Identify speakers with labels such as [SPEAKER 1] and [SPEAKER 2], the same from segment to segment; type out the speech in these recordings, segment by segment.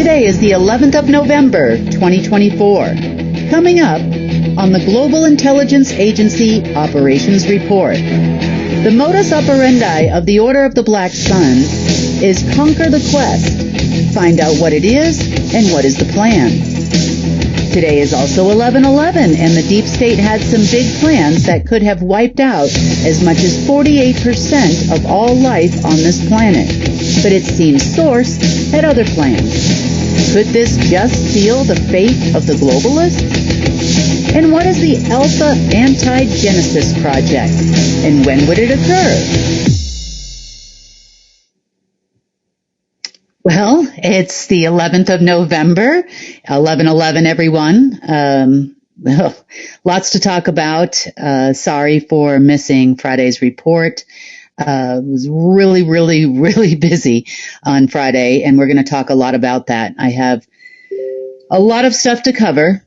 [SPEAKER 1] Today is the 11th of November, 2024. Coming up on the Global Intelligence Agency Operations Report. The modus operandi of the Order of the Black Sun is conquer the quest. Find out what it is and what is the plan. Today is also 11/11, and the deep state had some big plans that could have wiped out as much as 48% of all life on this planet. But it seems Source had other plans. Could this just seal the fate of the globalists? And what is the Alpha Anti-Genesis Project? And when would it occur? Well, it's the 11th of November, 11/11, everyone. Lots to talk about. Sorry for missing Friday's report. Was really busy on Friday, and we're going to talk a lot about that. I have a lot of stuff to cover,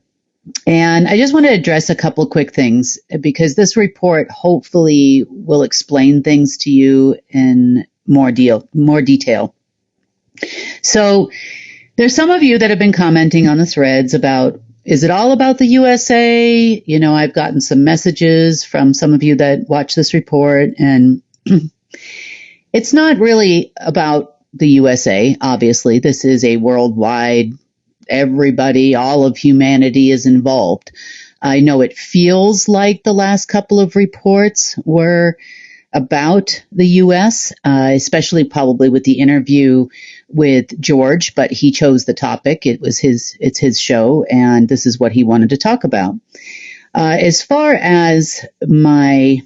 [SPEAKER 1] and I just want to address a couple quick things because this report hopefully will explain things to you in more detail. So there's some of you that have been commenting on the threads about, is it all about the USA? You know, I've gotten some messages from some of you that watch this report, and it's not really about the USA, obviously. This is a worldwide, everybody, all of humanity is involved. I know it feels like the last couple of reports were about the U.S., especially probably with the interview with George, but he chose the topic. It's his show, and this is what he wanted to talk about. As far as my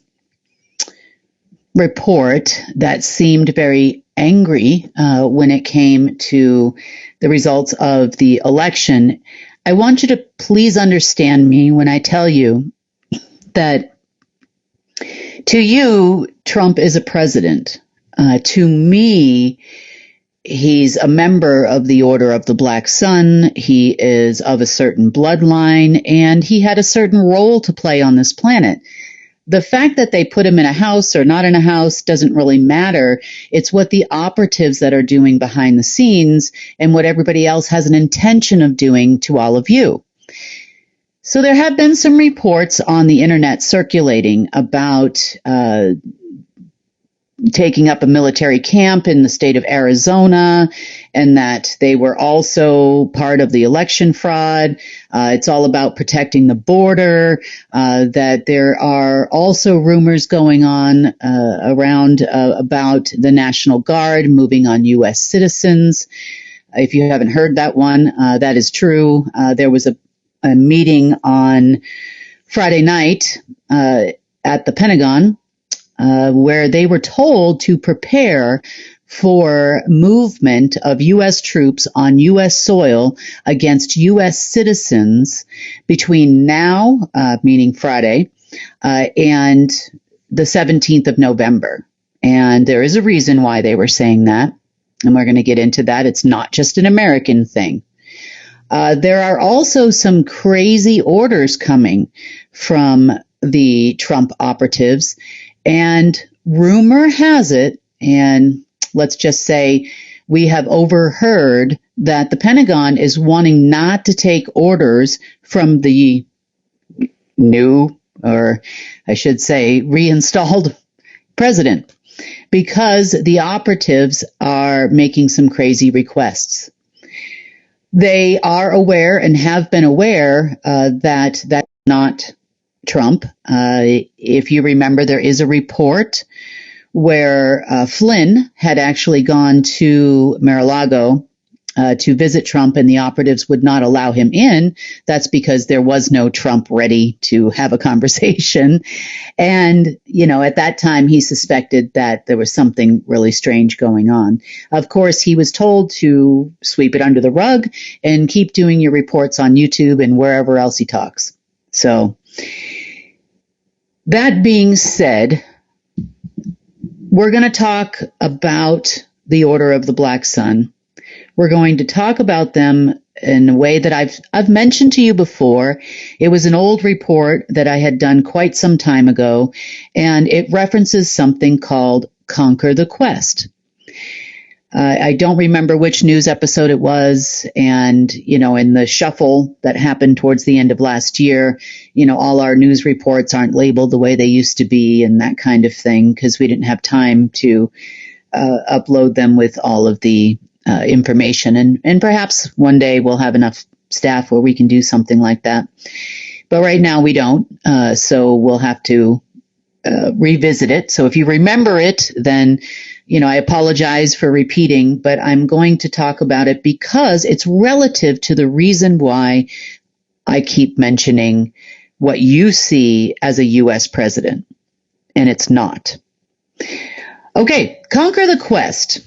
[SPEAKER 1] report that seemed very angry when it came to the results of the election, I want you to please understand me when I tell you that to you, Trump is a president. To me, he's a member of the Order of the Black Sun. He is of a certain bloodline, and he had a certain role to play on this planet. The fact that they put him in a house or not in a house doesn't really matter. It's what the operatives that are doing behind the scenes and what everybody else has an intention of doing to all of you. So there have been some reports on the internet circulating about taking up a military camp in the state of Arizona, and that they were also part of the election fraud. It's all about protecting the border, that there are also rumors going on around about the National Guard moving on U.S. citizens. If you haven't heard that one, that is true. There was a meeting on Friday night at the Pentagon where they were told to prepare for movement of U.S. troops on U.S. soil against U.S. citizens between now, meaning Friday, and the 17th of November. And there is a reason why they were saying that, and we're going to get into that. It's not just an American thing. There are also some crazy orders coming from the Trump operatives, and rumor has it, and let's just say we have overheard that the Pentagon is wanting not to take orders from the new, or I should say reinstalled president, because the operatives are making some crazy requests. They are aware and have been aware that that's not Trump. If you remember, there is a report where Flynn had actually gone to Mar-a-Lago to visit Trump, and the operatives would not allow him in. That's because there was no Trump ready to have a conversation. And, you know, at that time, he suspected that there was something really strange going on. Of course, he was told to sweep it under the rug and keep doing your reports on YouTube and wherever else he talks. So that being said, we're going to talk about the Order of the Black Sun. We're going to talk about them in a way that I've mentioned to you before. It was an old report that I had done quite some time ago, and it references something called Conquer the Quest. I don't remember which news episode it was. And, in the shuffle that happened towards the end of last year, all our news reports aren't labeled the way they used to be and that kind of thing, because we didn't have time to upload them with all of the information. And perhaps one day we'll have enough staff where we can do something like that. But right now we don't. So we'll have to revisit it. So if you remember it, then I apologize for repeating, but I'm going to talk about it because it's relative to the reason why I keep mentioning what you see as a U.S. president, and it's not. Okay, Conquer the Quest.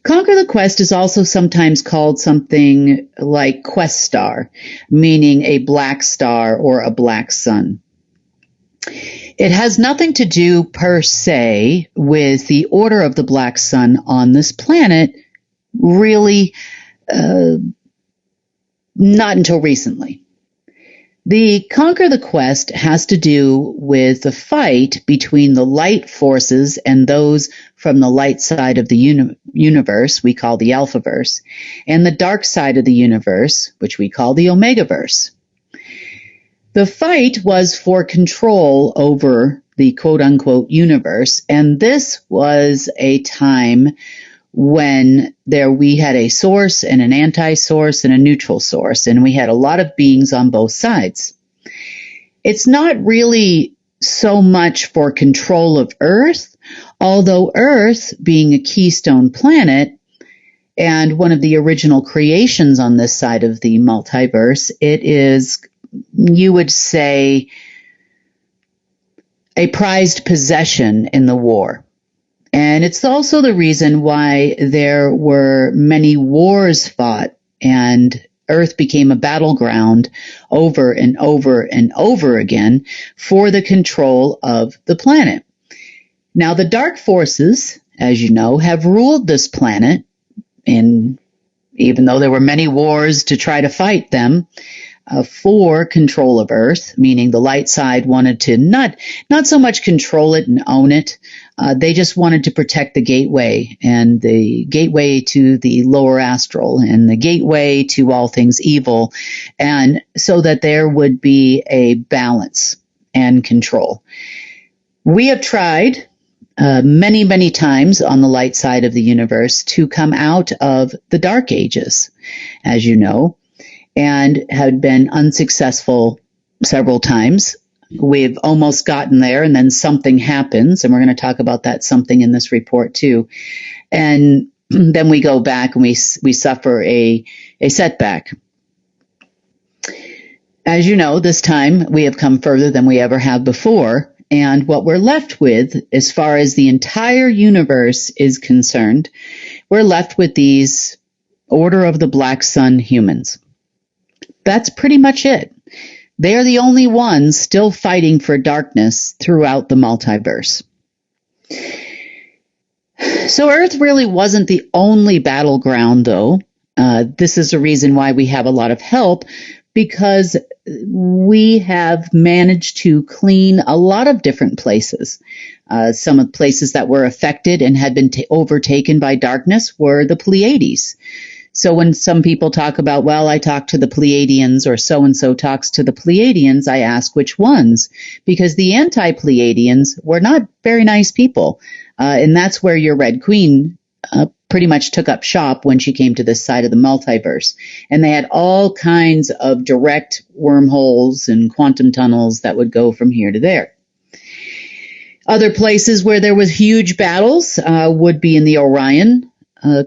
[SPEAKER 1] Conquer the Quest is also sometimes called something like Quest Star, meaning a black star or a black sun. It has nothing to do per se with the order of the black sun on this planet, really, not until recently. The Conquer the Quest has to do with the fight between the light forces and those from the light side of the universe, we call the Alphaverse, and the dark side of the universe, which we call the Omegaverse. The fight was for control over the quote-unquote universe, and this was a time when we had a source and an anti-source and a neutral source, and we had a lot of beings on both sides. It's not really so much for control of Earth, although Earth, being a keystone planet and one of the original creations on this side of the multiverse, it is, you would say, a prized possession in the war. And it's also the reason why there were many wars fought and Earth became a battleground over and over and over again for the control of the planet. Now, the dark forces, as you know, have ruled this planet, and even though there were many wars to try to fight them, for control of Earth, meaning the light side wanted to not so much control it and own it. They just wanted to protect the gateway and the gateway to the lower astral and the gateway to all things evil, and so that there would be a balance and control. We have tried many, many times on the light side of the universe to come out of the dark ages, as you know, and had been unsuccessful several times. We've almost gotten there, and then something happens, and we're going to talk about that something in this report too. And then we go back and we suffer a setback. As you know, this time we have come further than we ever have before, and what we're left with, as far as the entire universe is concerned, we're left with these Order of the Black Sun humans. That's pretty much it. They're the only ones still fighting for darkness throughout the multiverse. So Earth really wasn't the only battleground, though. This is a reason why we have a lot of help, because we have managed to clean a lot of different places. Some of the places that were affected and had been overtaken by darkness were the Pleiades. So when some people talk about, well, I talked to the Pleiadians or so-and-so talks to the Pleiadians, I ask which ones, because the anti-Pleiadians were not very nice people. And that's where your Red Queen pretty much took up shop when she came to this side of the multiverse. And they had all kinds of direct wormholes and quantum tunnels that would go from here to there. Other places where there was huge battles would be in the Orion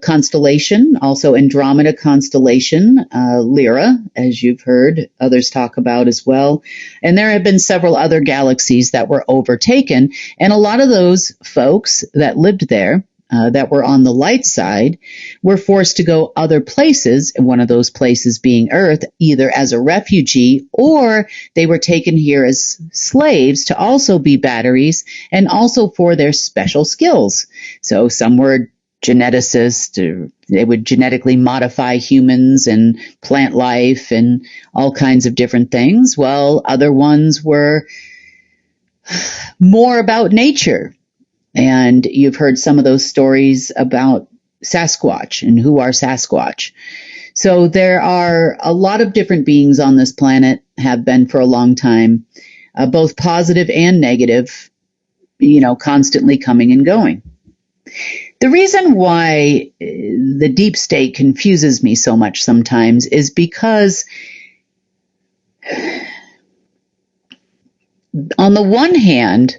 [SPEAKER 1] constellation, also Andromeda constellation, Lyra, as you've heard others talk about as well. And there have been several other galaxies that were overtaken. And a lot of those folks that lived there, that were on the light side, were forced to go other places, and one of those places being Earth, either as a refugee or they were taken here as slaves to also be batteries and also for their special skills. So some were geneticists, they would genetically modify humans and plant life and all kinds of different things. Well, other ones were more about nature. And you've heard some of those stories about Sasquatch and who are Sasquatch. So there are a lot of different beings on this planet, have been for a long time, both positive and negative, constantly coming and going. The reason why the deep state confuses me so much sometimes is because on the one hand,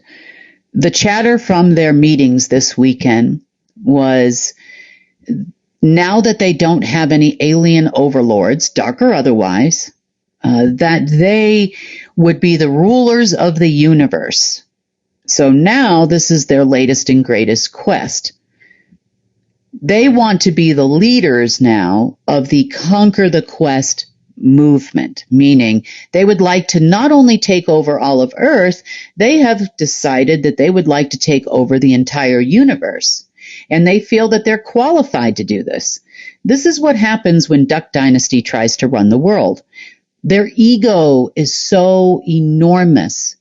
[SPEAKER 1] the chatter from their meetings this weekend was, now that they don't have any alien overlords, dark or otherwise, that they would be the rulers of the universe. So now this is their latest and greatest quest. They want to be the leaders now of the Conquer the Quest movement, meaning they would like to not only take over all of Earth, they have decided that they would like to take over the entire universe. And they feel that they're qualified to do this. This is what happens when Duck Dynasty tries to run the world. Their ego is so enormous.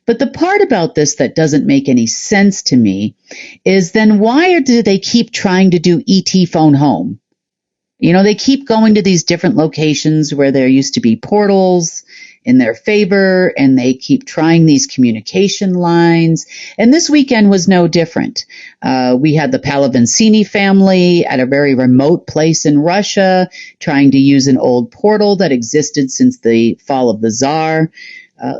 [SPEAKER 1] But the part about this that doesn't make any sense to me is, then why do they keep trying to do ET phone home? They keep going to these different locations where there used to be portals in their favor, and they keep trying these communication lines. And this weekend was no different. We had the Pallavicini family at a very remote place in Russia trying to use an old portal that existed since the fall of the Tsar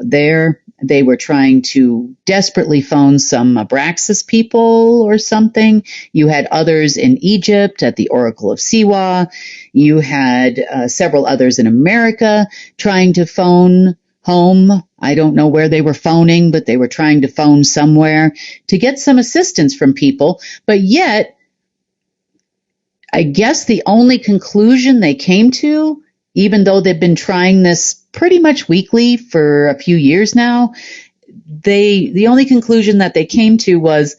[SPEAKER 1] there. They were trying to desperately phone some Abraxas people or something. You had others in Egypt at the Oracle of Siwa. You had several others in America trying to phone home. I don't know where they were phoning, but they were trying to phone somewhere to get some assistance from people. But yet, I guess the only conclusion they came to, even though they've been trying this pretty much weekly for a few years now, the only conclusion that they came to was,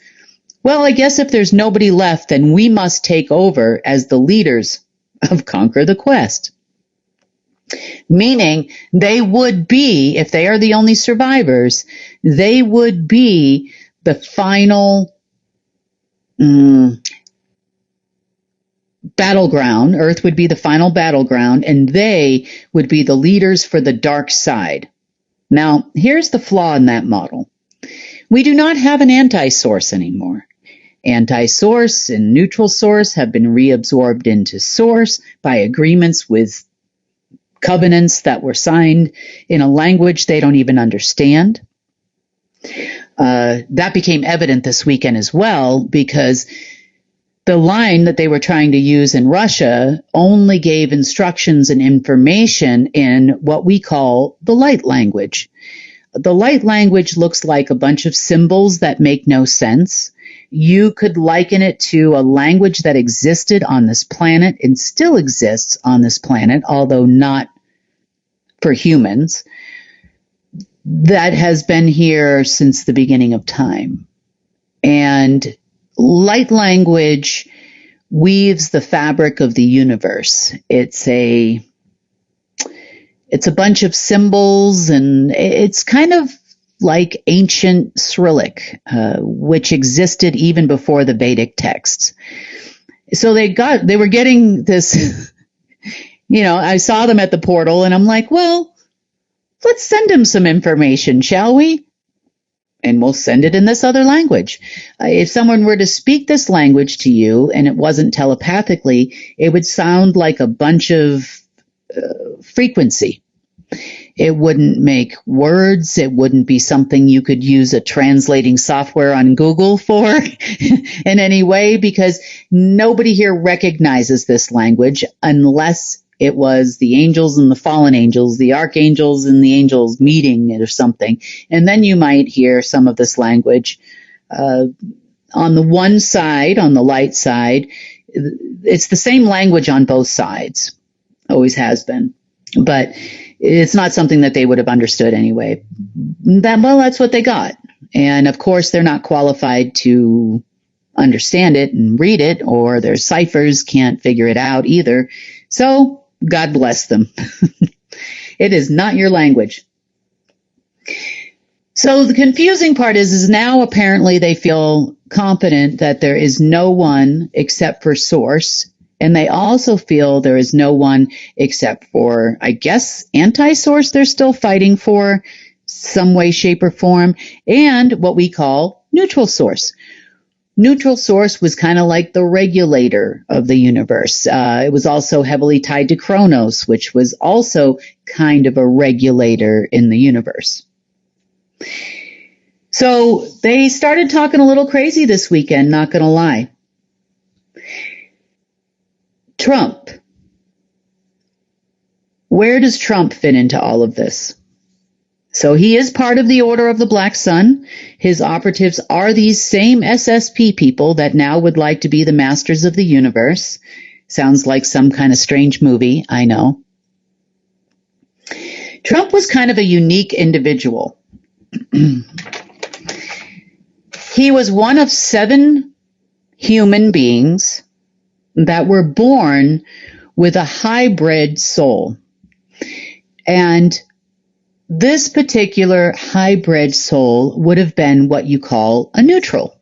[SPEAKER 1] well, I guess if there's nobody left, then we must take over as the leaders of Conquer the Quest. Meaning they would be, if they are the only survivors, they would be the final battleground. Earth would be the final battleground, and they would be the leaders for the dark side. Now, here's the flaw in that model. We do not have an anti-source anymore. Anti-source and neutral source have been reabsorbed into source by agreements with covenants that were signed in a language they don't even understand. That became evident this weekend as well, because the line that they were trying to use in Russia only gave instructions and information in what we call the light language. The light language looks like a bunch of symbols that make no sense. You could liken it to a language that existed on this planet and still exists on this planet, although not for humans, that has been here since the beginning of time. And light language weaves the fabric of the universe. It's a bunch of symbols, and it's kind of like ancient Cyrillic, which existed even before the Vedic texts. So they were getting this, I saw them at the portal, and I'm like, well, let's send them some information, shall we? And we'll send it in this other language. If someone were to speak this language to you and it wasn't telepathically, it would sound like a bunch of frequency. It wouldn't make words. It wouldn't be something you could use a translating software on Google for in any way, because nobody here recognizes this language unless it was the angels and the fallen angels, the archangels and the angels meeting it or something. And then you might hear some of this language. On the one side, on the light side, it's the same language on both sides. Always has been. But it's not something that they would have understood anyway. That's what they got. And of course, they're not qualified to understand it and read it, or their ciphers can't figure it out either. So God bless them. It is not your language. So the confusing part is now apparently they feel confident that there is no one except for Source. And they also feel there is no one except for, I guess, anti-Source they're still fighting for some way, shape, or form, and what we call neutral Source. Neutral Source was kind of like the regulator of the universe. It was also heavily tied to Kronos, which was also kind of a regulator in the universe. So they started talking a little crazy this weekend, not going to lie. Trump. Where does Trump fit into all of this? So he is part of the Order of the Black Sun. His operatives are these same SSP people that now would like to be the masters of the universe. Sounds like some kind of strange movie, I know. Trump was kind of a unique individual. He was one of 7 human beings that were born with a hybrid soul. And this particular hybrid soul would have been what you call a neutral.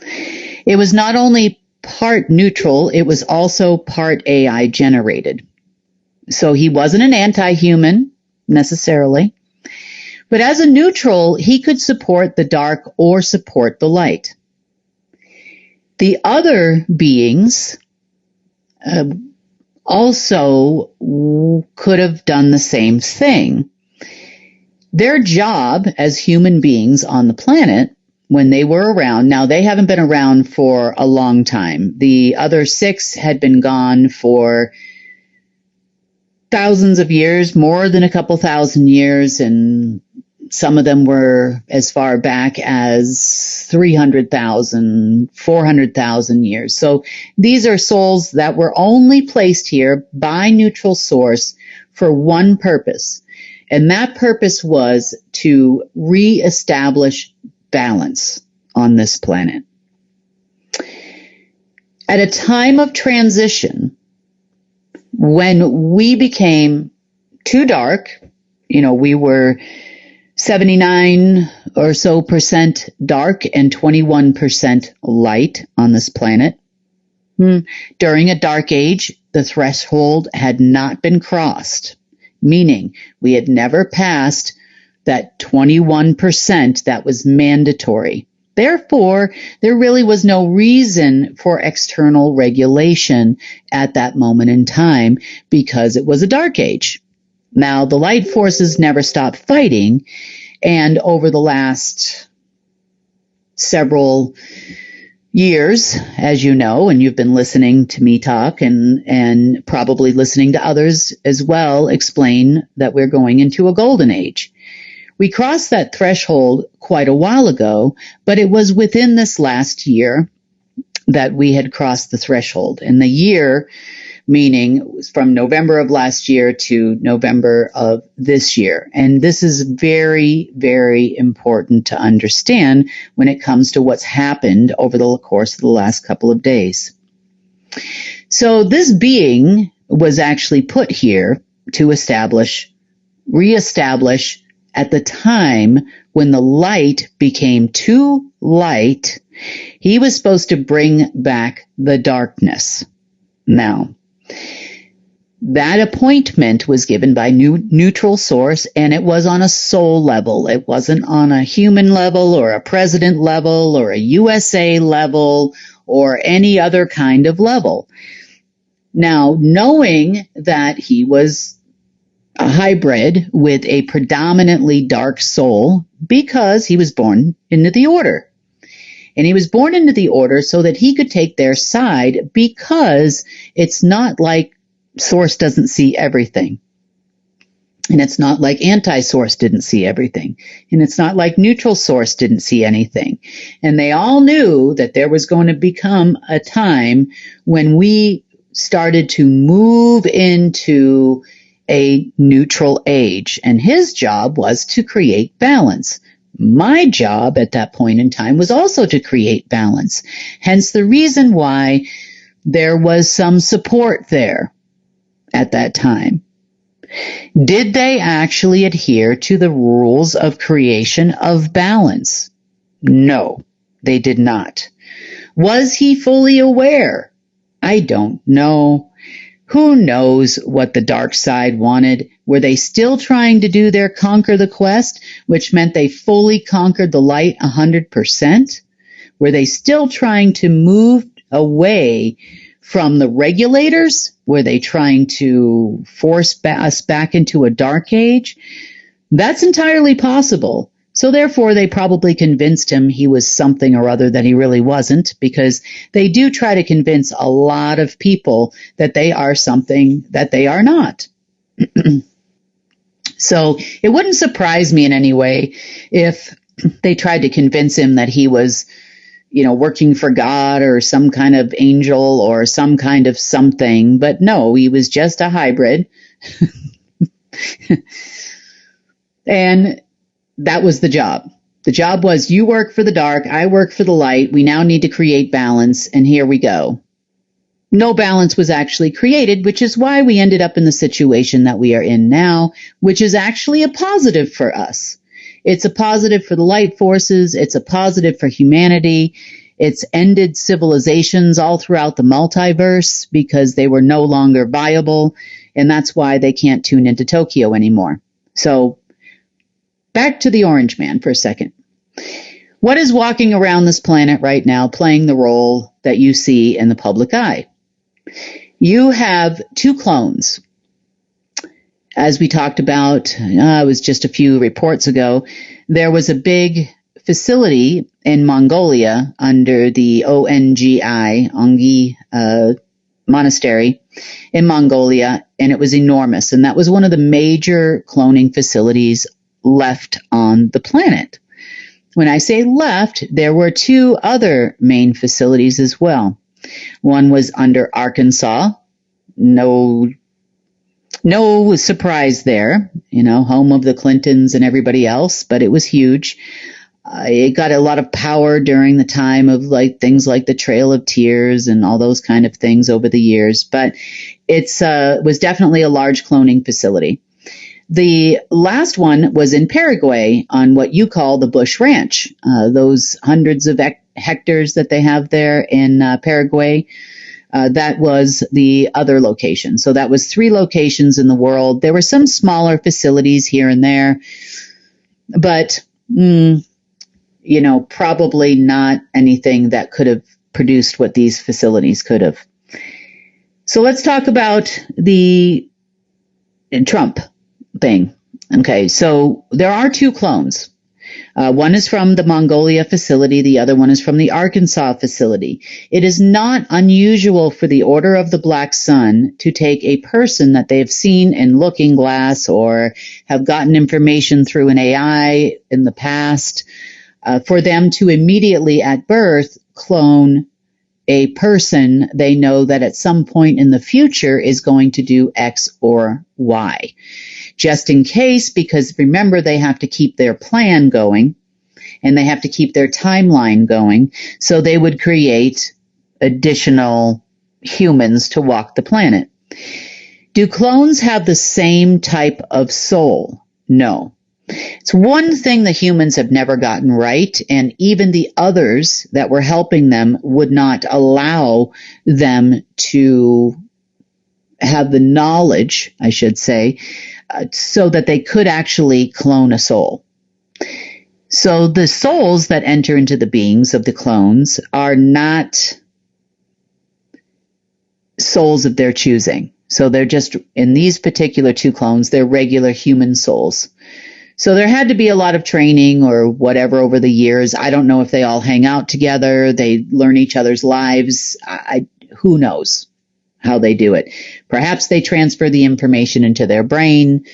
[SPEAKER 1] It was not only part neutral, it was also part AI generated. So he wasn't an anti-human necessarily. But as a neutral, he could support the dark or support the light. The other beings also could have done the same thing. Their job as human beings on the planet, when they were around, now they haven't been around for a long time. The other 6 had been gone for thousands of years, more than a couple thousand years, and some of them were as far back as 300,000, 400,000 years. So these are souls that were only placed here by Neutral Source for one purpose. And that purpose was to reestablish balance on this planet. At a time of transition, when we became too dark, we were 79 or so percent dark and 21% light on this planet. During a dark age, the threshold had not been crossed, meaning we had never passed that 21% that was mandatory. Therefore, there really was no reason for external regulation at that moment in time because it was a dark age. Now, the light forces never stopped fighting, and over the last several years, as you know, and you've been listening to me talk and probably listening to others as well explain that we're going into a golden age. We crossed that threshold quite a while ago, but it was within this last year that we had crossed the threshold. And the year, meaning it was from November of last year to November of this year. And this is very, very important to understand when it comes to what's happened over the course of the last couple of days. So this being was actually put here to reestablish at the time when the light became too light. He was supposed to bring back the darkness. Now, that appointment was given by Neutral Source, and it was on a soul level. It wasn't on a human level or a president level or a USA level or any other kind of level. Now, knowing that he was a hybrid with a predominantly dark soul because he was born into the order. And he was born into the order so that he could take their side because it's not like Source doesn't see everything. And it's not like anti-Source didn't see everything. And it's not like Neutral Source didn't see anything. And they all knew that there was going to become a time when we started to move into a neutral age. And his job was to create balance. My job at that point in time was also to create balance. Hence the reason why there was some support there at that time. Did they actually adhere to the rules of creation of balance? No, they did not. Was he fully aware? I don't know. Who knows what the dark side wanted? Were they still trying to do their conquer the quest, which meant they fully conquered the light 100%? Were they still trying to move away from the regulators? Were they trying to force us back into a dark age? That's entirely possible. So therefore, they probably convinced him he was something or other that he really wasn't, because they do try to convince a lot of people that they are something that they are not. So it wouldn't surprise me in any way if they tried to convince him that he was, working for God or some kind of angel or some kind of something. But no, he was just a hybrid. And that was the job. The job was, you work for the dark, I work for the light. We now need to create balance, and here we go. No balance was actually created, which is why we ended up in the situation that we are in now, which is actually a positive for us. It's a positive for the light forces. It's a positive for humanity. It's ended civilizations all throughout the multiverse because they were no longer viable, and that's why they can't tune into Tokyo anymore. So back to the Orange Man for a second. What is walking around this planet right now playing the role that you see in the public eye? You have two clones. As we talked about, it was just a few reports ago, there was a big facility in Mongolia under the Ongi monastery in Mongolia, and it was enormous. And that was one of the major cloning facilities left on the planet. When I say left, there were two other main facilities as well. One was under Arkansas. No surprise there, home of the Clintons and everybody else, but it was huge. It got a lot of power during the time of things like the Trail of Tears and all those kind of things over the years, but it was definitely a large cloning facility. The last one was in Paraguay on what you call the Bush Ranch, those hundreds of hectares that they have there in Paraguay. That was the other location. So that was 3 locations in the world. There were some smaller facilities here and there, but, probably not anything that could have produced what these facilities could have. So let's talk about the Trump thing. Okay, so there are 2 clones. One is from the Mongolia facility. The other one is from the Arkansas facility. It is not unusual for the Order of the Black Sun to take a person that they have seen in Looking Glass or have gotten information through an AI in the past, for them to immediately at birth clone a person they know that at some point in the future is going to do X or Y. Just in case, because remember, they have to keep their plan going and they have to keep their timeline going. So they would create additional humans to walk the planet. Do clones have the same type of soul? No. It's one thing the humans have never gotten right, and even the others that were helping them would not allow them to have the knowledge, I should say, so that they could actually clone a soul. So the souls that enter into the beings of the clones are not souls of their choosing. So they're just, in these particular 2 clones, they're regular human souls. So there had to be a lot of training or whatever over the years. I don't know if they all hang out together. They learn each other's lives. Who knows how they do it? Perhaps they transfer the information into their brain.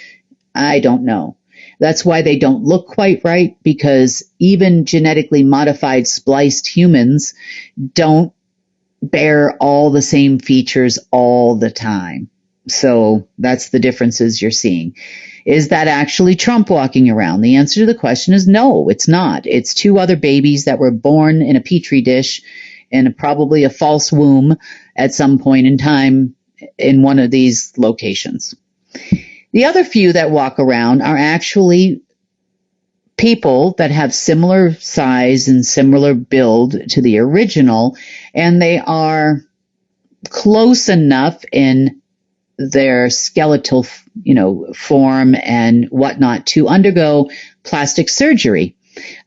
[SPEAKER 1] I don't know. That's why they don't look quite right, because even genetically modified spliced humans don't bear all the same features all the time. So that's the differences you're seeing. Is that actually Trump walking around? The answer to the question is no, it's not. It's 2 other babies that were born in a petri dish in probably a false womb at some point in time in one of these locations. The other few that walk around are actually people that have similar size and similar build to the original, and they are close enough in their skeletal, form and whatnot to undergo plastic surgery.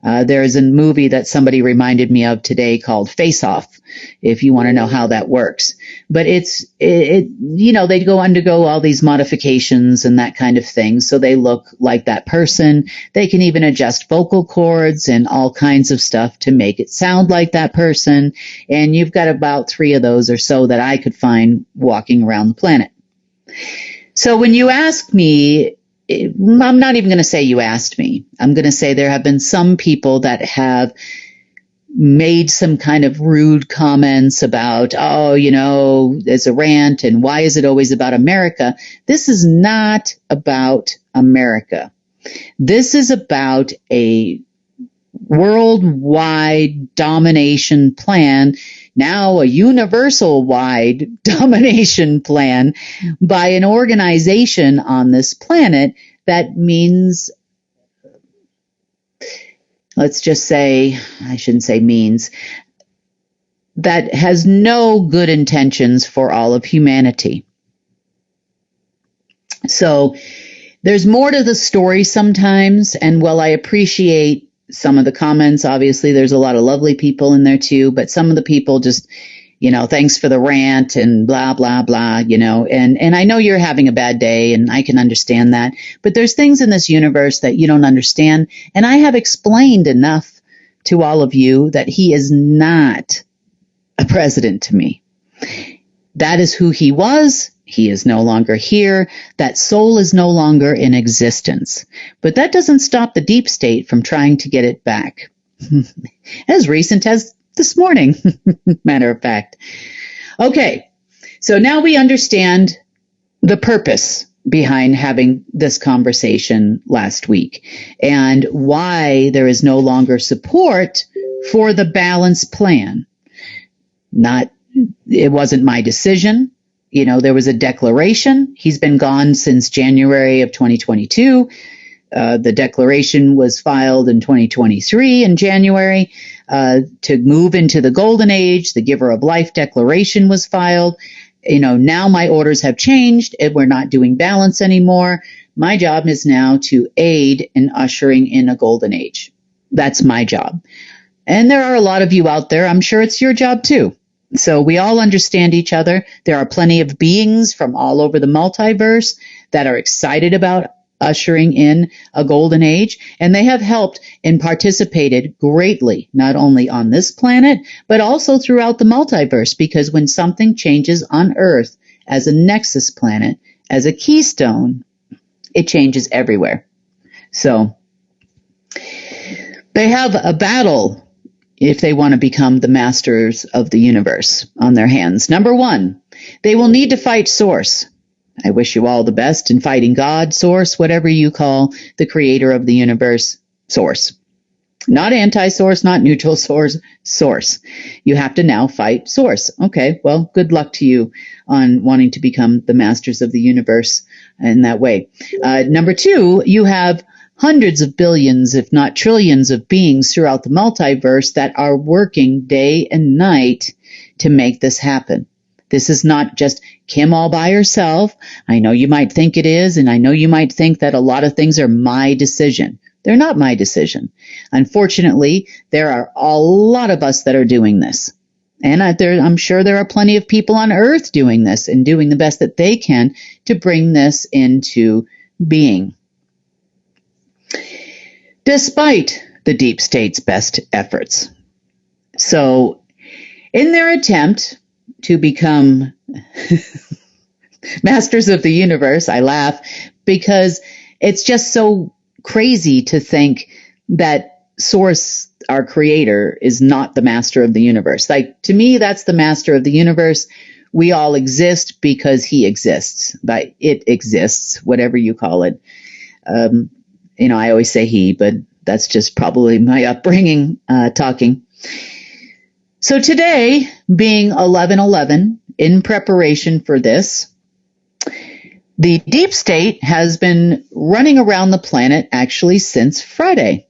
[SPEAKER 1] There's a movie that somebody reminded me of today called Face Off, if you want to know how that works. But they go undergo all these modifications and that kind of thing, so they look like that person. They can even adjust vocal cords and all kinds of stuff to make it sound like that person. And you've got about 3 of those or so that I could find walking around the planet. So when you ask me, I'm not even going to say you asked me. I'm going to say there have been some people that have made some kind of rude comments about, there's a rant and why is it always about America? This is not about America. This is about a worldwide domination plan, now a universal-wide domination plan by an organization on this planet that means, let's just say, I shouldn't say means, that has no good intentions for all of humanity. So there's more to the story sometimes, and while I appreciate some of the comments, obviously there's a lot of lovely people in there too, but some of the people just, thanks for the rant and blah, blah, blah, and I know you're having a bad day and I can understand that, but there's things in this universe that you don't understand. And I have explained enough to all of you that he is not a president to me. That is who he was. He is no longer here. That soul is no longer in existence. But that doesn't stop the deep state from trying to get it back. As recent as this morning, matter of fact. Okay, so now we understand the purpose behind having this conversation last week and why there is no longer support for the balanced plan. It wasn't my decision. There was a declaration. He's been gone since January of 2022. The declaration was filed in 2023 in January to move into the golden age. The Giver of Life declaration was filed. Now my orders have changed and we're not doing balance anymore. My job is now to aid in ushering in a golden age. That's my job. And there are a lot of you out there. I'm sure it's your job too. So we all understand each other. There are plenty of beings from all over the multiverse that are excited about ushering in a golden age, and they have helped and participated greatly, not only on this planet, but also throughout the multiverse, because when something changes on Earth as a nexus planet, as a keystone, it changes everywhere. So they have a battle if they want to become the masters of the universe on their hands. Number 1, they will need to fight Source. I wish you all the best in fighting God, Source, whatever you call the creator of the universe, Source. Not anti-source, not neutral source, Source. You have to now fight Source. Okay, well, good luck to you on wanting to become the masters of the universe in that way. Number 2, you have hundreds of billions, if not trillions of beings throughout the multiverse that are working day and night to make this happen. This is not just Kim all by herself. I know you might think it is, and I know you might think that a lot of things are my decision. They're not my decision. Unfortunately, there are a lot of us that are doing this. And I'm sure there are plenty of people on Earth doing this and doing the best that they can to bring this into being. Despite the deep state's best efforts. So, in their attempt to become masters of the universe, I laugh because it's just so crazy to think that Source, our creator, is not the master of the universe. Like, to me, that's the master of the universe. We all exist because he exists, but it exists, whatever you call it. I always say he, but that's just probably my upbringing talking. So today, being 11/11, in preparation for this, The deep state has been running around the planet actually since Friday.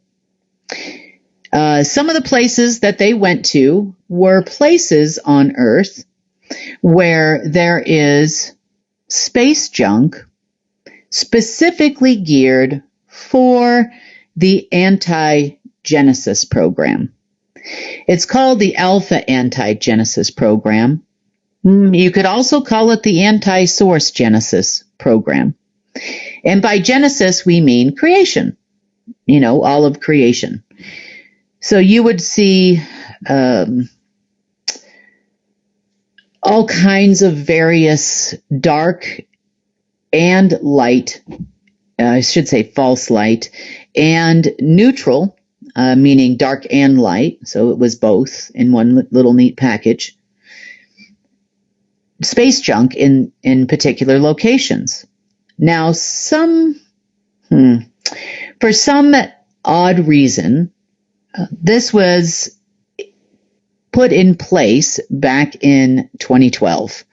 [SPEAKER 1] Some of the places that they went to were places on Earth where there is space junk specifically geared for the Anti-Genesis program. It's called the Alpha Anti-Genesis program. You could also call it the Anti-Source Genesis program. And by Genesis, we mean creation, all of creation. So you would see all kinds of various dark and light, I should say false light, and neutral, meaning dark and light. So it was both in one little neat package. Space junk in particular locations. Now, for some odd reason, this was put in place back in 2012.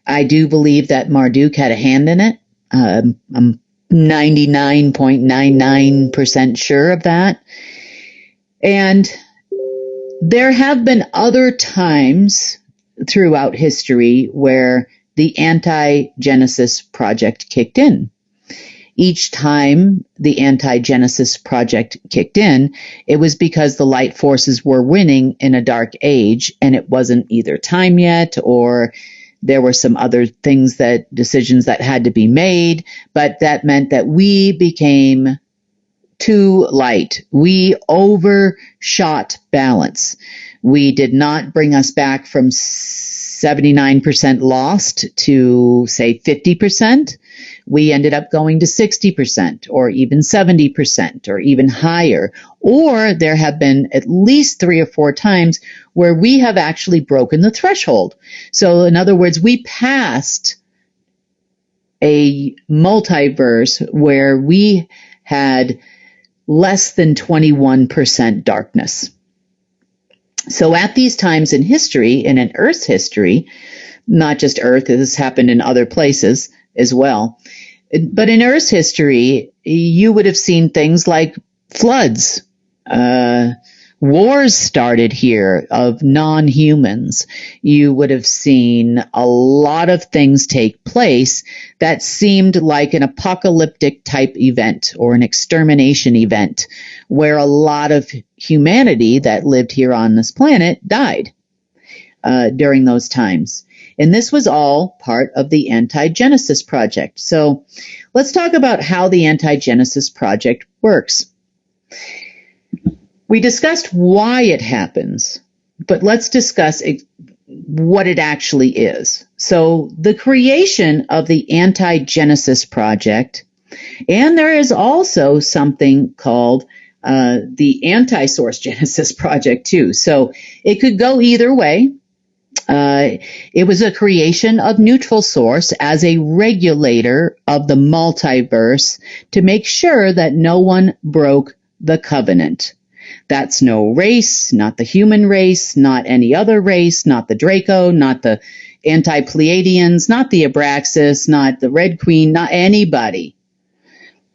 [SPEAKER 1] I do believe that Marduk had a hand in it. I'm 99.99% sure of that. And there have been other times throughout history where the Anti-Genesis project kicked in. Each time the Anti-Genesis project kicked in, it was because the light forces were winning in a dark age, and it wasn't either time yet, or there were some other decisions that had to be made, but that meant that we became too light. We overshot balance. We did not bring us back from 79% lost to, say, 50%. We ended up going to 60% or even 70% or even higher. Or there have been at least 3 or 4 times where we have actually broken the threshold. So in other words, we passed a multiverse where we had less than 21% darkness. So at these times in history, and in Earth's history, not just Earth, this happened in other places as well, but in Earth's history, you would have seen things like floods, wars started here of non-humans. You would have seen a lot of things take place that seemed like an apocalyptic type event or an extermination event where a lot of humanity that lived here on this planet died during those times. And this was all part of the Anti-Genesis project. So let's talk about how the Anti-Genesis project works. We discussed why it happens, but let's discuss what it actually is. So the creation of the Anti-Genesis project, and there is also something called the Anti-Source Genesis project too. So it could go either way. It was a creation of neutral source as a regulator of the multiverse to make sure that no one broke the covenant. That's no race, not the human race, not any other race, not the Draco, not the Anti-Pleiadians, not the Abraxas, not the Red Queen, not anybody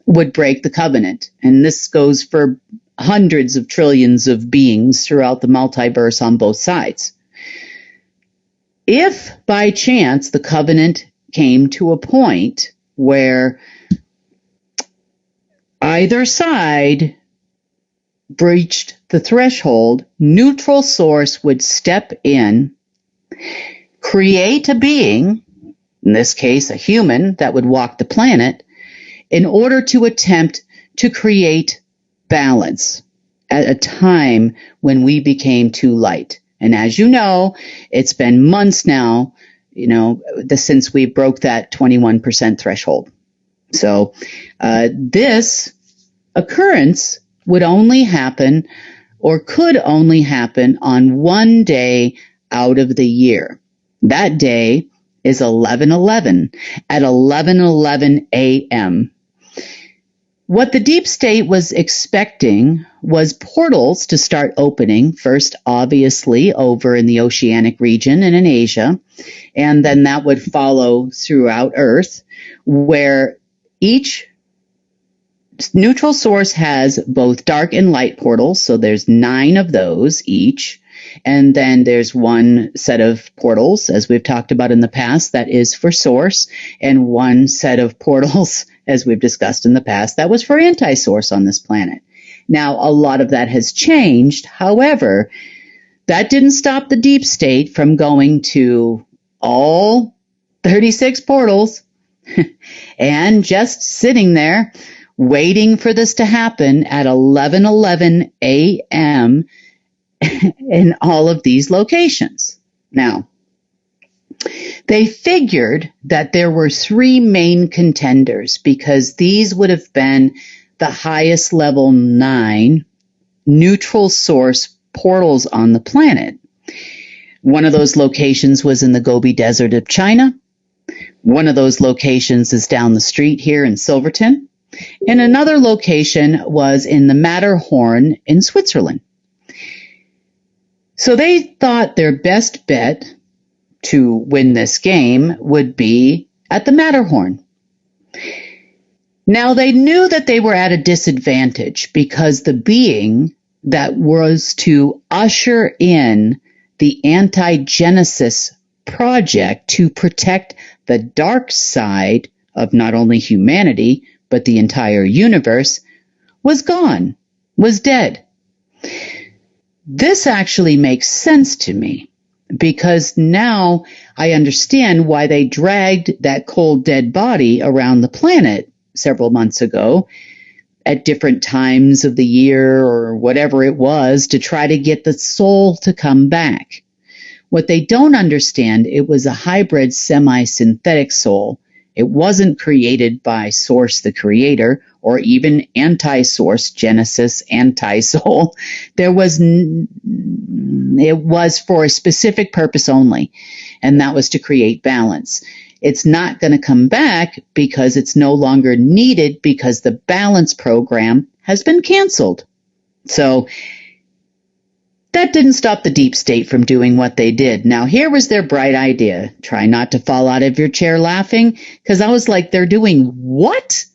[SPEAKER 1] would break the covenant. And this goes for hundreds of trillions of beings throughout the multiverse on both sides. If by chance the covenant came to a point where either side breached the threshold, neutral source would step in, create a being, in this case a human that would walk the planet, in order to attempt to create balance at a time when we became too light. And as you know, it's been months now, since we broke that 21% threshold. So this occurrence would only happen or could only happen on one day out of the year. That day is 11/11 at 11:11 a.m. What the deep state was expecting was portals to start opening, first obviously over in the oceanic region and in Asia, and then that would follow throughout Earth, where each neutral source has both dark and light portals, so there's 9 of those each. And then there's one set of portals, as we've talked about in the past, that is for source, and one set of portals, as we've discussed in the past, that was for anti-source on this planet. Now, a lot of that has changed. However, that didn't stop the deep state from going to all 36 portals and just sitting there waiting for this to happen at 11:11 a.m. in all of these locations. Now, they figured that there were 3 main contenders because these would have been the highest level 9 neutral source portals on the planet. One of those locations was in the Gobi Desert of China. One of those locations is down the street here in Silverton. And another location was in the Matterhorn in Switzerland. So they thought their best bet to win this game would be at the Matterhorn. Now they knew that they were at a disadvantage because the being that was to usher in the Anti-Genesis project to protect the dark side of not only humanity, but the entire universe, was gone, was dead. This actually makes sense to me because now I understand why they dragged that cold, dead body around the planet several months ago at different times of the year or whatever it was to try to get the soul to come back. What they don't understand, it was a hybrid semi-synthetic soul. It wasn't created by Source the Creator or even anti-Source Genesis anti-soul. It was for a specific purpose only, and that was to create balance. It's not going to come back because it's no longer needed because the balance program has been canceled. So that didn't stop the deep state from doing what they did. Now, here was their bright idea. Try not to fall out of your chair laughing, because I was like, they're doing what?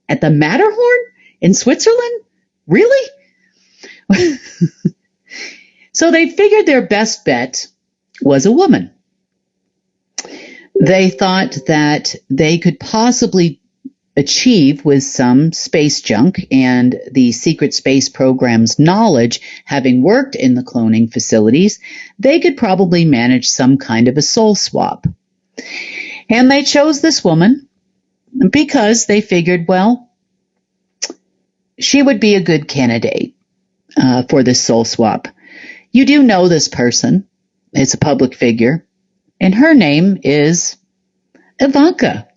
[SPEAKER 1] At the Matterhorn in Switzerland? Really? So they figured their best bet was a woman. They thought that they could possibly achieve with some space junk and the secret space program's knowledge, having worked in the cloning facilities, they could probably manage some kind of a soul swap. And they chose this woman because they figured, well, she would be a good candidate for this soul swap. You do know this person. It's a public figure. And her name is Ivanka.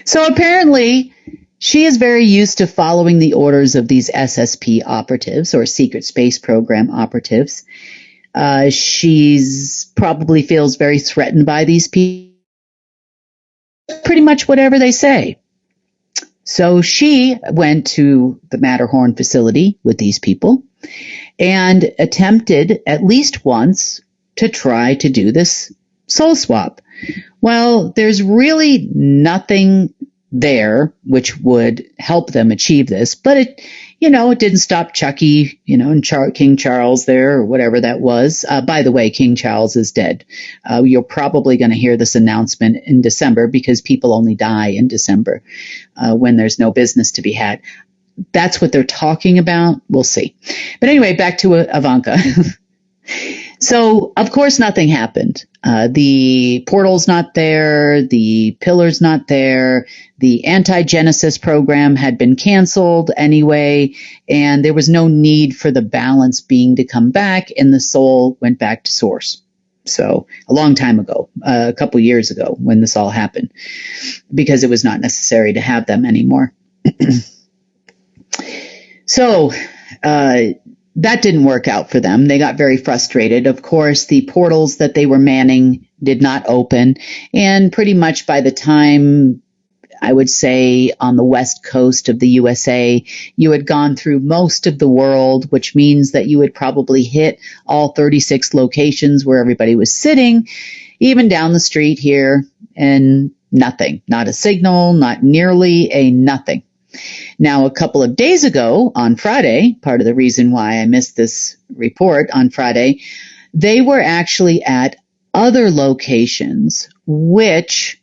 [SPEAKER 1] So apparently, she is very used to following the orders of these SSP operatives or secret space program operatives. She's probably feels very threatened by these people. Pretty much whatever they say. So she went to the Matterhorn facility with these people and attempted at least once to try to do this soul swap. Well, there's really nothing there which would help them achieve this, but it didn't stop Chucky, and King Charles there or whatever that was. By the way, King Charles is dead. You're probably going to hear this announcement in December because people only die in December when there's no business to be had. That's what they're talking about. We'll see. But anyway, back to Ivanka. So, of course, nothing happened. The portal's not there. The pillar's not there. The Anti-Genesis program had been canceled anyway, and there was no need for the balance being to come back, and the soul went back to Source. So, a long time ago, a couple years ago, when this all happened, because it was not necessary to have them anymore. So, that didn't work out for them. They got very frustrated. Of course, the portals that they were manning did not open. And pretty much by the time I would say on the west coast of the USA, you had gone through most of the world, which means that you would probably hit all 36 locations where everybody was sitting, even down the street here, and nothing, not a signal, not nearly a nothing. Now, a couple of days ago on Friday, part of the reason why I missed this report on Friday, they were actually at other locations, which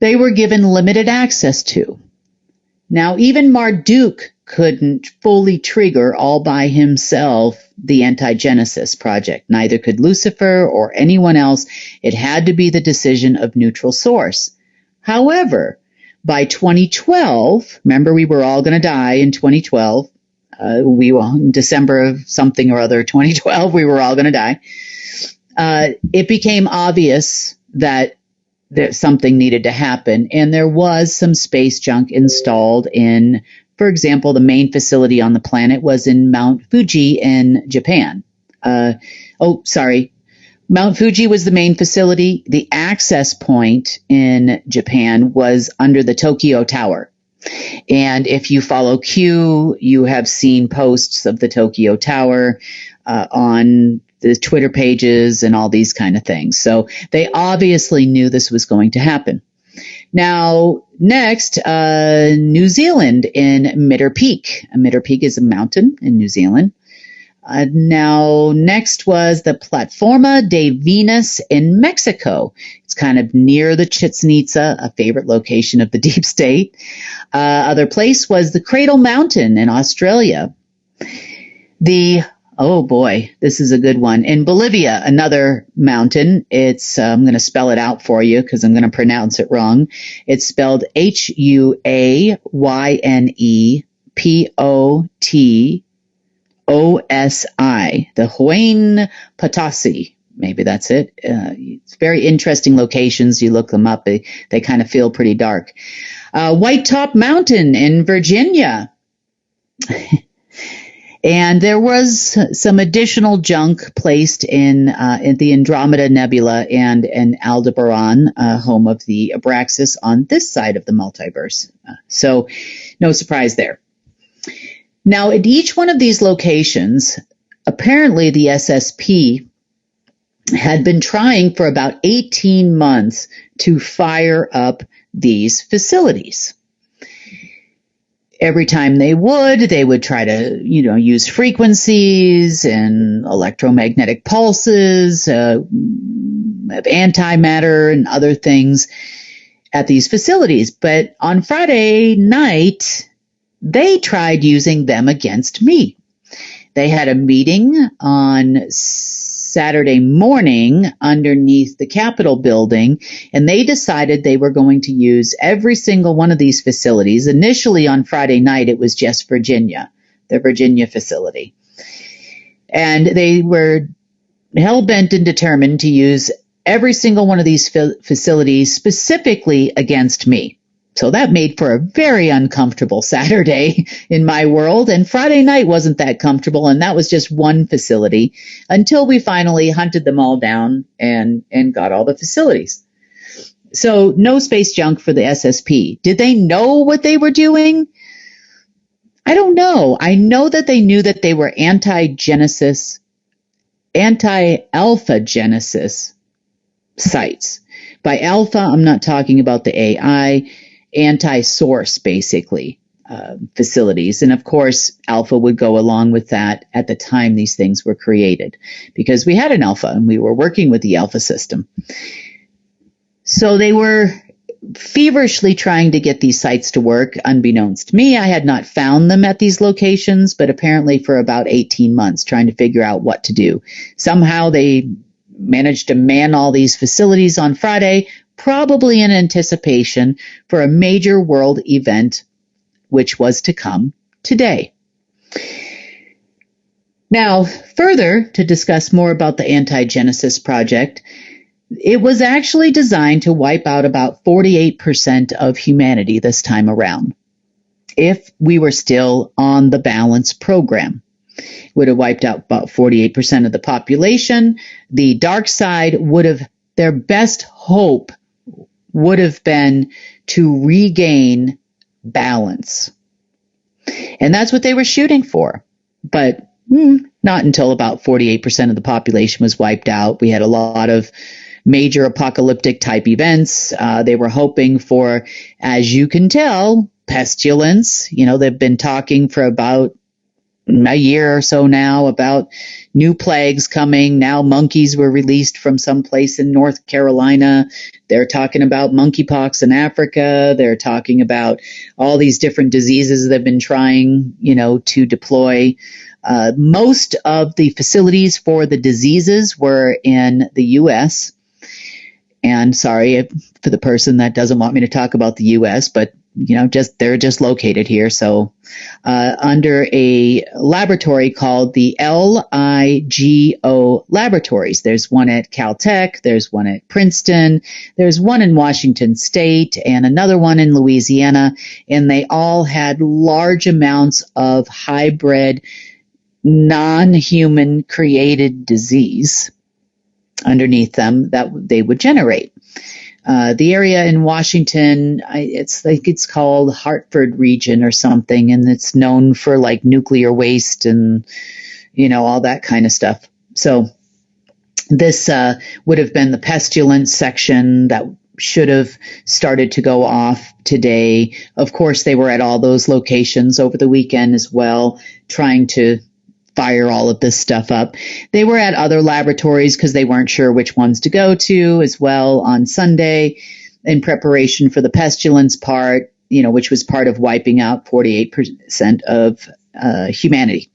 [SPEAKER 1] they were given limited access to. Now, even Marduk couldn't fully trigger all by himself the Anti-Genesis project. Neither could Lucifer or anyone else. It had to be the decision of Neutral Source. However, by 2012, remember we were all going to die in 2012. We were in December of something or other, 2012, we were all going to die. It became obvious that something needed to happen, and there was some space junk installed in, for example, the main facility on the planet was in Mount Fuji in Japan. Mount Fuji was the main facility. The access point in Japan was under the Tokyo Tower. And if you follow Q, you have seen posts of the Tokyo Tower on the Twitter pages and all these kind of things. So they obviously knew this was going to happen. Now, next, New Zealand in Mitter Peak. Mitter Peak is a mountain in New Zealand. Now, next was the Plataforma de Venus in Mexico. It's kind of near the Chichen Itza, a favorite location of the deep state. Other place was the Cradle Mountain in Australia. Oh boy, this is a good one. In Bolivia, another mountain. It's, I'm going to spell it out for you because I'm going to pronounce it wrong. It's spelled Huynepotosi, the Huayna Potosí. Maybe that's it. It's very interesting locations. You look them up. They kind of feel pretty dark. White Top Mountain in Virginia. And there was some additional junk placed in the Andromeda Nebula and in Aldebaran, home of the Abraxas, on this side of the multiverse. So no surprise there. Now, at each one of these locations, apparently the SSP had been trying for about 18 months to fire up these facilities. Every time they would try to, use frequencies and electromagnetic pulses, of antimatter and other things at these facilities. But on Friday night, they tried using them against me. They had a meeting on Saturday morning underneath the Capitol building, and they decided they were going to use every single one of these facilities. Initially on Friday night, it was just Virginia, the Virginia facility. And they were hell-bent and determined to use every single one of these facilities specifically against me. So that made for a very uncomfortable Saturday in my world. And Friday night wasn't that comfortable. And that was just one facility until we finally hunted them all down and got all the facilities. So no space junk for the SSP. Did they know what they were doing? I don't know. I know that they knew that they were anti-alpha Genesis sites. By alpha, I'm not talking about the AI. Anti-source, basically, facilities. And of course, alpha would go along with that at the time these things were created, because we had an alpha and we were working with the alpha system. So they were feverishly trying to get these sites to work. Unbeknownst to me, I had not found them at these locations, but apparently for about 18 months trying to figure out what to do. Somehow they managed to man all these facilities on Friday, probably in anticipation for a major world event, which was to come today. Now, further, to discuss more about the Anti-Genesis project, it was actually designed to wipe out about 48% of humanity this time around, if we were still on the balance program. It would have wiped out about 48% of the population. The dark side would have, their best hope would have been to regain balance. And that's what they were shooting for. But not until about 48% of the population was wiped out. We had a lot of major apocalyptic type events. They were hoping for, as you can tell, pestilence. They've been talking for about a year or so now about new plagues coming. Now monkeys were released from someplace in North Carolina. They're talking about monkeypox in Africa. They're talking about all these different diseases they've been trying, to deploy. Most of the facilities for the diseases were in the U.S. And sorry for the person that doesn't want me to talk about the U.S., but they're just located here. So, under a laboratory called the LIGO Laboratories. There's one at Caltech, there's one at Princeton, there's one in Washington State, and another one in Louisiana. And they all had large amounts of hybrid, non-human created disease underneath them that they would generate. The area in Washington, it's called Hartford region or something, and it's known for like nuclear waste and, all that kind of stuff. So this would have been the pestilence section that should have started to go off today. Of course, they were at all those locations over the weekend as well, trying to fire all of this stuff up. They were at other laboratories because they weren't sure which ones to go to as well on Sunday in preparation for the pestilence part, which was part of wiping out 48% of humanity.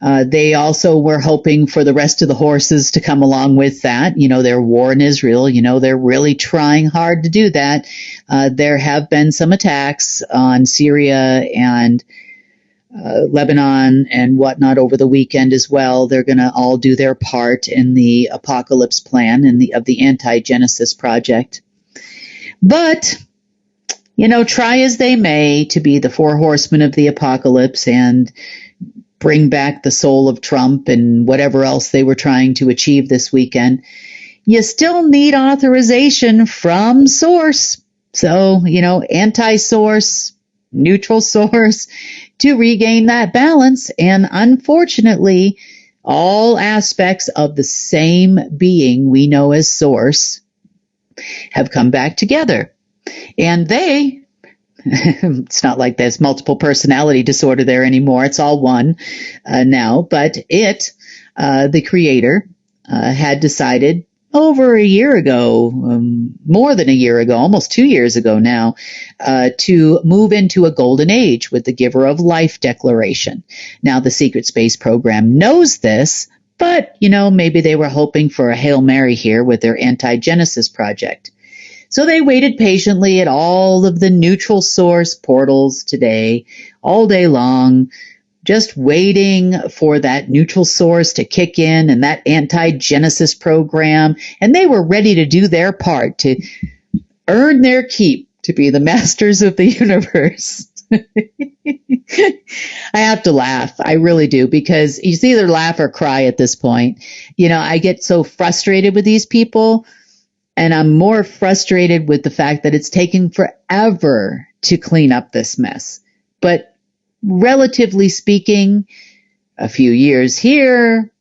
[SPEAKER 1] They also were hoping for the rest of the horses to come along with that. Their war in Israel, they're really trying hard to do that. There have been some attacks on Syria and Lebanon and whatnot over the weekend as well. They're going to all do their part in the apocalypse plan of the Anti-Genesis Project. But, try as they may to be the four horsemen of the apocalypse and bring back the soul of Trump and whatever else they were trying to achieve this weekend, you still need authorization from source. So, anti-source, neutral source, to regain that balance. And unfortunately, all aspects of the same being we know as source have come back together. And it's not like there's multiple personality disorder there anymore. It's all one now. But the creator, had decided over a year ago, more than a year ago, almost 2 years ago now, to move into a golden age with the Giver of Life Declaration. Now, the Secret Space Program knows this, but, maybe they were hoping for a Hail Mary here with their Anti-Genesis Project. So they waited patiently at all of the neutral source portals today, all day long, just waiting for that neutral source to kick in and that Anti-Genesis program. And they were ready to do their part to earn their keep to be the masters of the universe. I have to laugh. I really do, because you either laugh or cry at this point. I get so frustrated with these people, and I'm more frustrated with the fact that it's taking forever to clean up this mess. But relatively speaking, a few years here,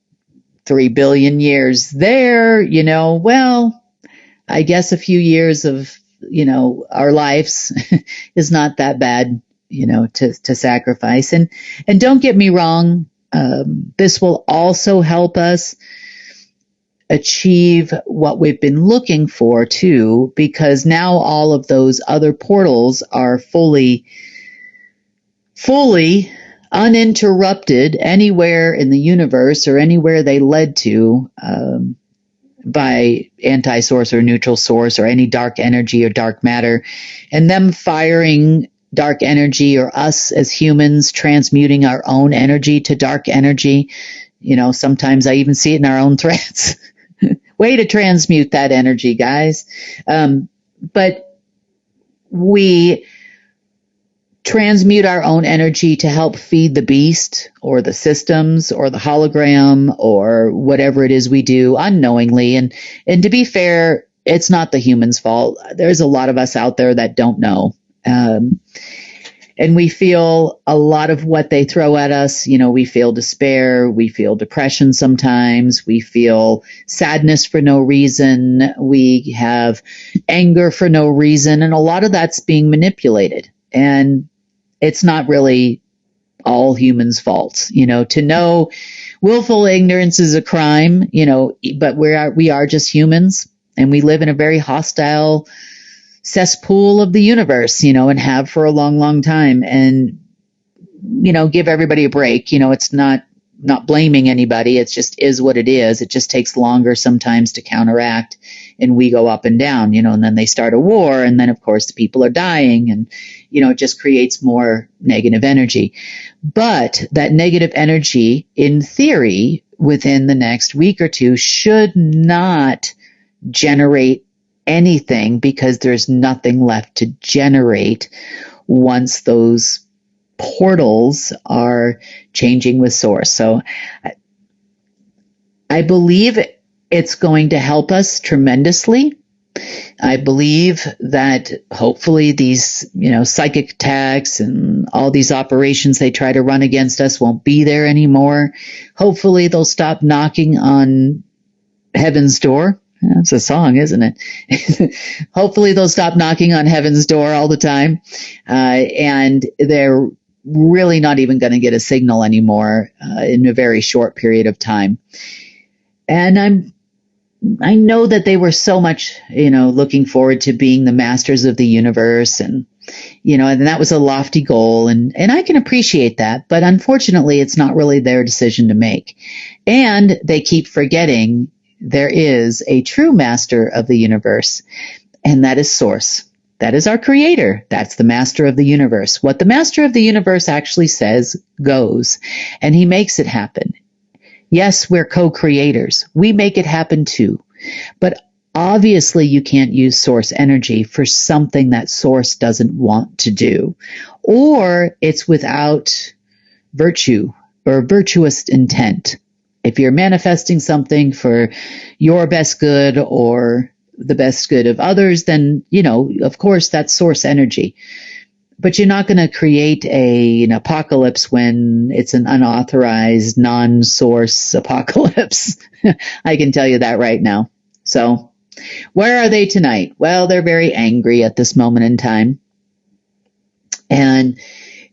[SPEAKER 1] 3 billion years there, well, I guess a few years of, our lives is not that bad, to sacrifice. And don't get me wrong, this will also help us achieve what we've been looking for too, because now all of those other portals are fully uninterrupted anywhere in the universe or anywhere they led to by anti-source or neutral source or any dark energy or dark matter, and them firing dark energy, or us as humans transmuting our own energy to dark energy. Sometimes I even see it in our own threads. Way to transmute that energy, guys. But we transmute our own energy to help feed the beast or the systems or the hologram or whatever it is we do unknowingly. And to be fair, it's not the humans' fault. There's a lot of us out there that don't know. And we feel a lot of what they throw at us. We feel despair. We feel depression sometimes. We feel sadness for no reason. We have anger for no reason. And a lot of that's being manipulated. And it's not really all humans' fault. To know willful ignorance is a crime, but we are just humans, and we live in a very hostile cesspool of the universe, and have for a long, long time. And, give everybody a break. It's not blaming anybody. It just is what it is. It just takes longer sometimes to counteract, and we go up and down, and then they start a war. And then, of course, the people are dying, and, it just creates more negative energy. But that negative energy, in theory, within the next week or two, should not generate anything, because there's nothing left to generate once those portals are changing with source. So I believe it's going to help us tremendously. I believe that hopefully these, psychic attacks and all these operations they try to run against us won't be there anymore. Hopefully they'll stop knocking on heaven's door. That's a song, isn't it? Hopefully they'll stop knocking on heaven's door all the time. And they're really not even going to get a signal anymore in a very short period of time. And I know that they were so much, looking forward to being the masters of the universe, and that was a lofty goal, and I can appreciate that, but unfortunately it's not really their decision to make. And they keep forgetting there is a true master of the universe, and that is Source. That is our creator. That's the master of the universe. What the master of the universe actually says goes, and he makes it happen. Yes, we're co-creators. We make it happen too. But obviously you can't use source energy for something that source doesn't want to do, or it's without virtue or virtuous intent. If you're manifesting something for your best good or the best good of others, then, of course, that's source energy. But you're not going to create an apocalypse when it's an unauthorized, non-source apocalypse. I can tell you that right now. So where are they tonight? Well, they're very angry at this moment in time. And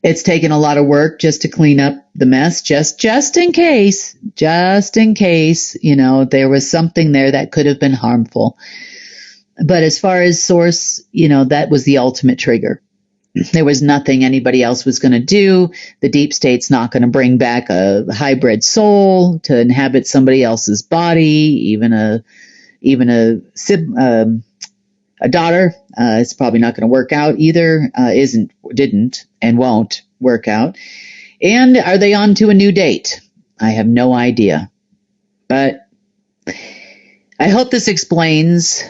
[SPEAKER 1] it's taken a lot of work just to clean up the mess, just in case, there was something there that could have been harmful. But as far as source, that was the ultimate trigger. There was nothing anybody else was going to do. The deep state's not going to bring back a hybrid soul to inhabit somebody else's body, even a daughter. It's probably not going to work out either. Didn't, and won't work out. And are they on to a new date? I have no idea. But I hope this explains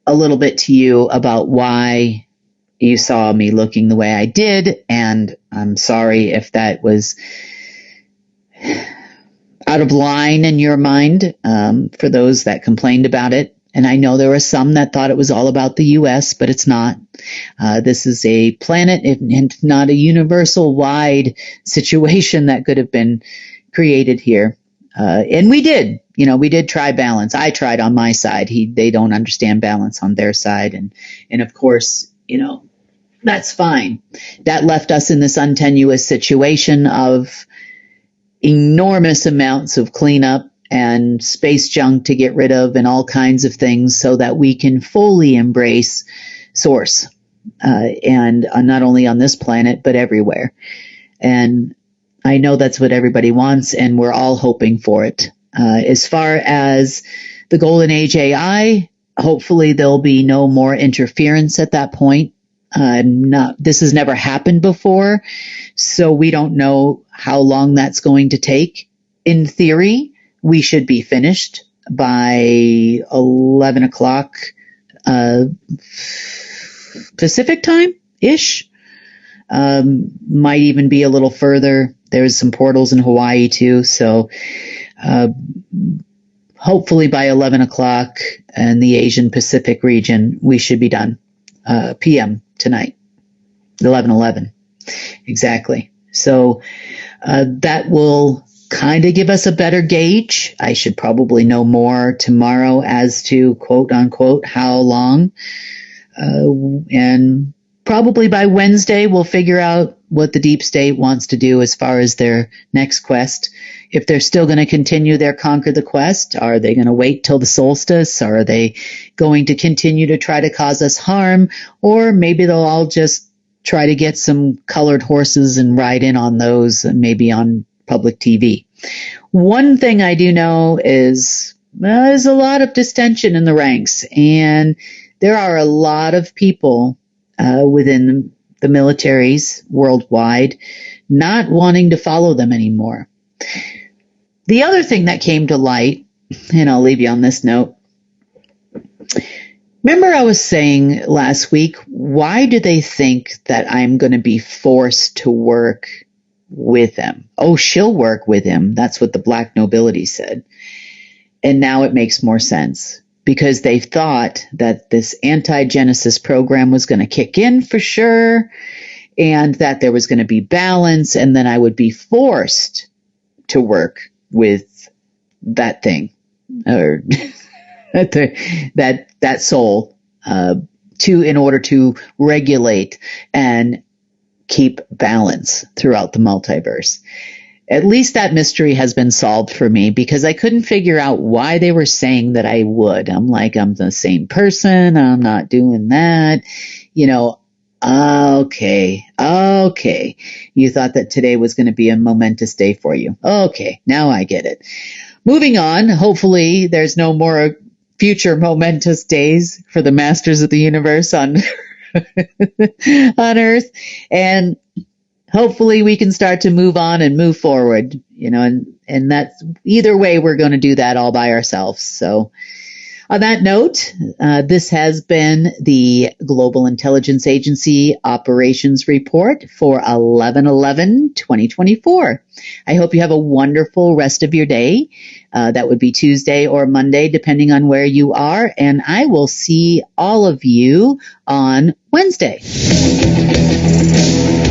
[SPEAKER 1] a little bit to you about why you saw me looking the way I did, and I'm sorry if that was out of line in your mind, for those that complained about it. And I know there were some that thought it was all about the U.S., but it's not. This is a planet and not a universal-wide situation that could have been created here. And we did. We did try balance. I tried on my side. They don't understand balance on their side. And of course, that's fine. That left us in this untenuous situation of enormous amounts of cleanup and space junk to get rid of and all kinds of things so that we can fully embrace source, and not only on this planet, but everywhere. And I know that's what everybody wants, and we're all hoping for it. As far as the Golden Age AI, hopefully there'll be no more interference at that point. This has never happened before, so we don't know how long that's going to take. In theory, we should be finished by 11 o'clock Pacific time-ish. Might even be a little further. There's some portals in Hawaii too, so hopefully by 11 o'clock in the Asian Pacific region, we should be done. PM tonight, 11:11. Exactly. So that will kind of give us a better gauge. I should probably know more tomorrow as to quote unquote how long. And probably by Wednesday, we'll figure out what the deep state wants to do as far as their next quest. If they're still going to continue their Conquer the Quest, are they going to wait till the solstice? Are they going to continue to try to cause us harm? Or maybe they'll all just try to get some colored horses and ride in on those, maybe on public TV. One thing I do know is there's a lot of distension in the ranks, and there are a lot of people within the militaries worldwide not wanting to follow them anymore. The other thing that came to light, and I'll leave you on this note, remember I was saying last week, why do they think that I'm going to be forced to work with them? Oh, she'll work with him. That's what the black nobility said. And now it makes more sense, because they thought that this anti-Genesis program was going to kick in for sure, and that there was going to be balance, and then I would be forced to work with that thing, or that soul, in order to regulate and keep balance throughout the multiverse. At least that mystery has been solved for me, because I couldn't figure out why they were saying that I would. I'm like, I'm the same person. I'm not doing that. Okay. You thought that today was going to be a momentous day for you. Okay, now I get it. Moving on. Hopefully there's no more future momentous days for the masters of the universe on Earth. And hopefully we can start to move on and move forward, and that's either way, we're going to do that all by ourselves. So on that note, this has been the Global Intelligence Agency Operations Report for 11/11/2024. I hope you have a wonderful rest of your day. That would be Tuesday or Monday, depending on where you are. And I will see all of you on Wednesday.